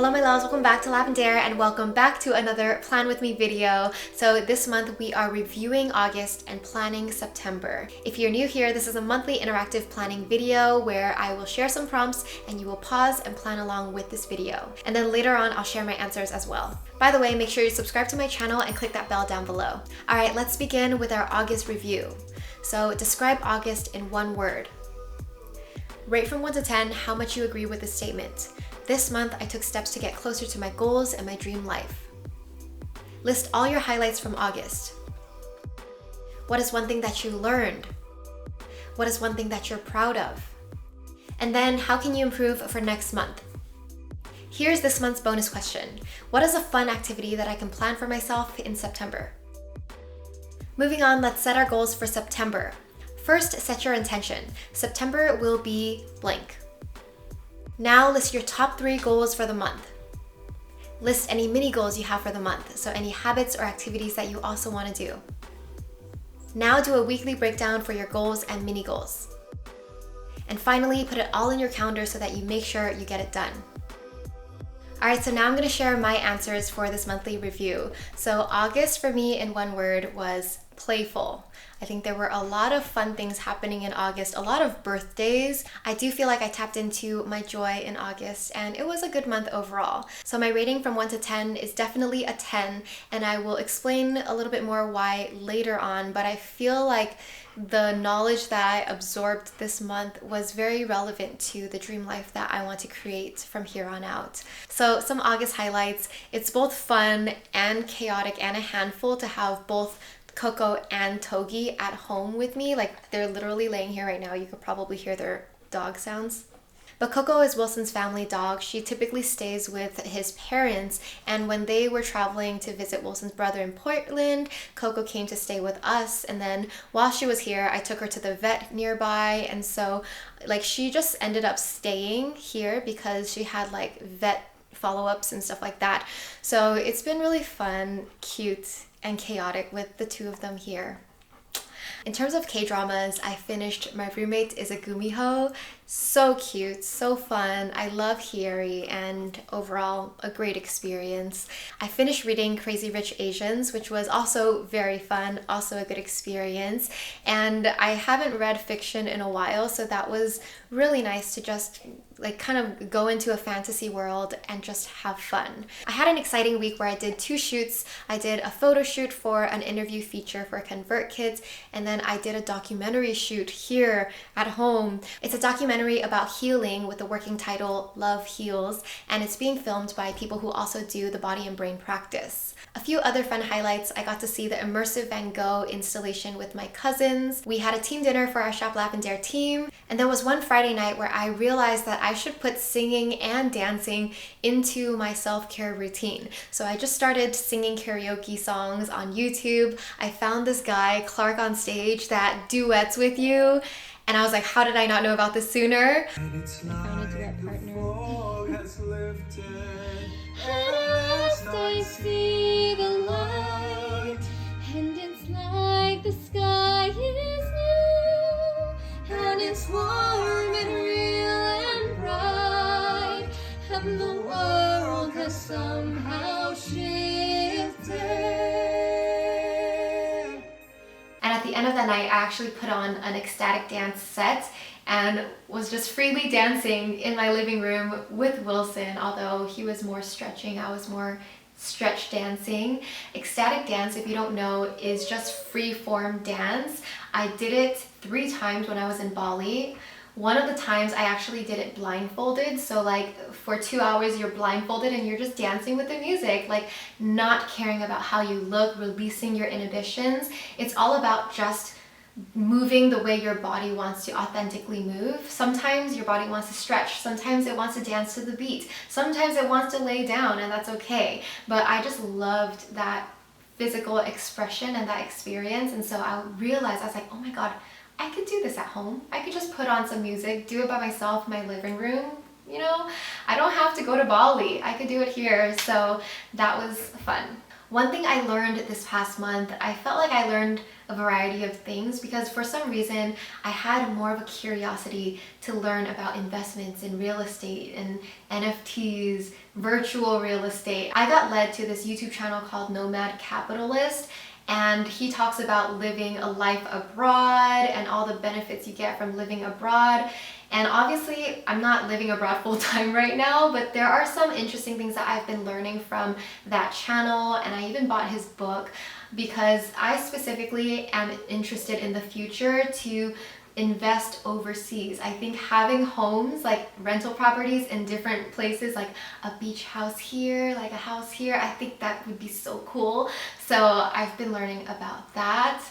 Hello my loves, welcome back to Lavendare and welcome back to another Plan With Me video. So this month we are reviewing August and planning September. If you're new here, this is a monthly interactive planning video where I will share some prompts and you will pause and plan along with this video. And then later on I'll share my answers as well. By the way, make sure you subscribe to my channel and click that bell down below. Alright, let's begin with our August review. So describe August in one word. Rate from 1 to 10 how much you agree with the statement. This month, I took steps to get closer to my goals and my dream life. List all your highlights from August. What is one thing that you learned? What is one thing that you're proud of? And then, how can you improve for next month? Here's this month's bonus question. What is a fun activity that I can plan for myself in September? Moving on, let's set our goals for September. First, set your intention. September will be blank. Now list your top 3 goals for the month. List any mini goals you have for the month, so any habits or activities that you also want to do. Now do a weekly breakdown for your goals and mini goals. And finally, put it all in your calendar so that you make sure you get it done. Alright, so now I'm going to share my answers for this monthly review. So August for me in one word was playful. I think there were a lot of fun things happening in August, a lot of birthdays. I do feel like I tapped into my joy in August and it was a good month overall. So my rating from 1 to 10 is definitely a 10 and I will explain a little bit more why later on, but I feel like the knowledge that I absorbed this month was very relevant to the dream life that I want to create from here on out. So some August highlights, it's both fun and chaotic and a handful to have both Coco and Togi at home with me. Like they're literally laying here right now. You could probably hear their dog sounds. But Coco is Wilson's family dog. She typically stays with his parents, and when they were traveling to visit Wilson's brother in Portland, Coco came to stay with us, and then while she was here, I took her to the vet nearby, and so like she just ended up staying here because she had like vet follow-ups and stuff like that. So it's been really fun, cute, and chaotic with the two of them here. In terms of K-dramas, I finished My Roommate is a Gumiho. So cute, so fun. I love Hyeri and overall a great experience. I finished reading Crazy Rich Asians, which was also very fun, also a good experience. And I haven't read fiction in a while, so that was really nice to just like kind of go into a fantasy world and just have fun. I had an exciting week where I did 2 shoots. I did a photo shoot for an interview feature for Convert Kids, and then I did a documentary shoot here at home. It's a documentary about healing with the working title Love Heals, and it's being filmed by people who also do the body and brain practice. A few other fun highlights, I got to see the immersive Van Gogh installation with my cousins. We had a team dinner for our Shop Lavendare team, and there was one Friday night where I realized that I should put singing and dancing into my self-care routine. So I just started singing karaoke songs on YouTube. I found this guy, Clark on Stage, that duets with you, and I was like, how did I not know about this sooner? I found a duet partner. I see the light, and it's like the sky is new, and it's warm and real and bright, and the world has somehow shifted. And at the end of the night, I actually put on an ecstatic dance set and was just freely dancing in my living room with Wilson, although he was more stretching, I was more stretch dancing. Ecstatic dance, if you don't know, is just free form dance. I did it 3 times when I was in Bali. One of the times I actually did it blindfolded, so like for 2 hours you're blindfolded and you're just dancing with the music, like not caring about how you look, releasing your inhibitions. It's all about just moving the way your body wants to authentically move. Sometimes your body wants to stretch, sometimes it wants to dance to the beat, sometimes it wants to lay down, and that's okay. But I just loved that physical expression and that experience, and so I realized, I was like, oh my god, I could do this at home. I could just put on some music, do it by myself in my living room, you know? I don't have to go to Bali. I could do it here, so that was fun. One thing I learned this past month, I felt like I learned a variety of things because for some reason I had more of a curiosity to learn about investments in real estate and NFTs, virtual real estate. I got led to this YouTube channel called Nomad Capitalist, and he talks about living a life abroad and all the benefits you get from living abroad. And obviously, I'm not living abroad full time right now, but there are some interesting things that I've been learning from that channel, and I even bought his book because I specifically am interested in the future to invest overseas. I think having homes, like rental properties in different places, like a beach house here, like a house here, I think that would be so cool. So I've been learning about that.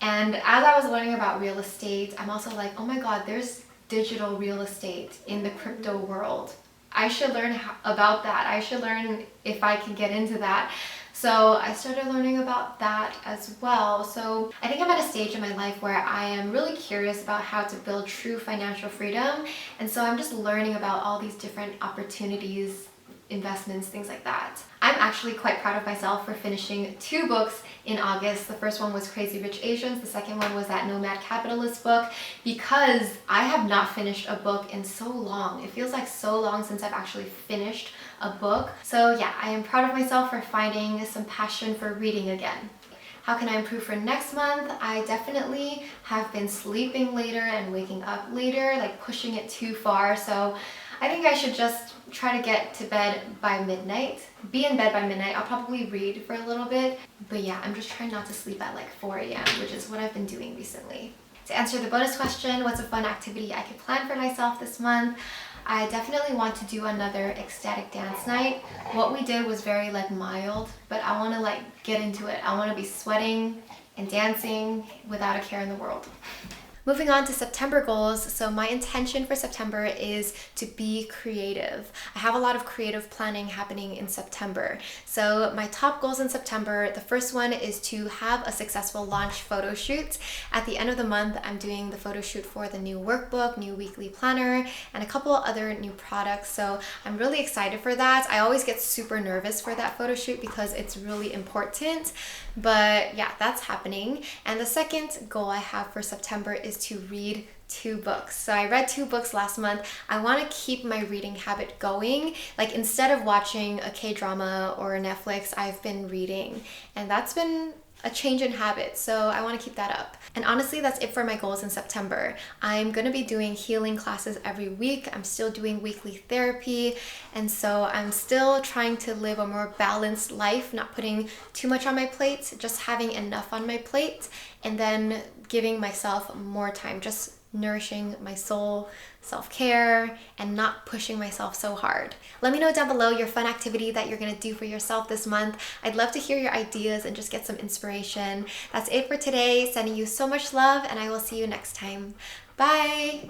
And as I was learning about real estate, I'm also like, oh my God, there's digital real estate in the crypto world. I should learn about that. I should learn if I can get into that. So I started learning about that as well. So I think I'm at a stage in my life where I am really curious about how to build true financial freedom. And so I'm just learning about all these different opportunities, investments, things like that. I'm actually quite proud of myself for finishing 2 books in August. The first one was Crazy Rich Asians. The second one was that Nomad Capitalist book, because I have not finished a book in so long. It feels like so long since I've actually finished a book. So yeah, I am proud of myself for finding some passion for reading again. How can I improve for next month? I definitely have been sleeping later and waking up later, like pushing it too far. So I think I should just try to get to bed by midnight. Be in bed by midnight. I'll probably read for a little bit. But yeah, I'm just trying not to sleep at like 4 a.m., which is what I've been doing recently. To answer the bonus question, what's a fun activity I could plan for myself this month? I definitely want to do another ecstatic dance night. What we did was very like mild, but I want to like get into it. I want to be sweating and dancing without a care in the world. Moving on to September goals. So my intention for September is to be creative. I have a lot of creative planning happening in September. So my top goals in September, the first one is to have a successful launch photo shoot. At the end of the month, I'm doing the photo shoot for the new workbook, new weekly planner, and a couple other new products. So I'm really excited for that. I always get super nervous for that photo shoot because it's really important. But yeah, that's happening. And the second goal I have for September is to read 2 books. So I read 2 books last month. I want to keep my reading habit going. Like instead of watching a K-drama or a Netflix, I've been reading. And that's been a change in habit, so I want to keep that up. And honestly, that's it for my goals in September. I'm going to be doing healing classes every week. I'm still doing weekly therapy, and so I'm still trying to live a more balanced life, not putting too much on my plate, just having enough on my plate, and then giving myself more time, just nourishing my soul, self-care, and not pushing myself so hard. Let me know down below your fun activity that you're gonna do for yourself this month. I'd love to hear your ideas and just get some inspiration. That's it for today. Sending you so much love, and I will see you next time. Bye!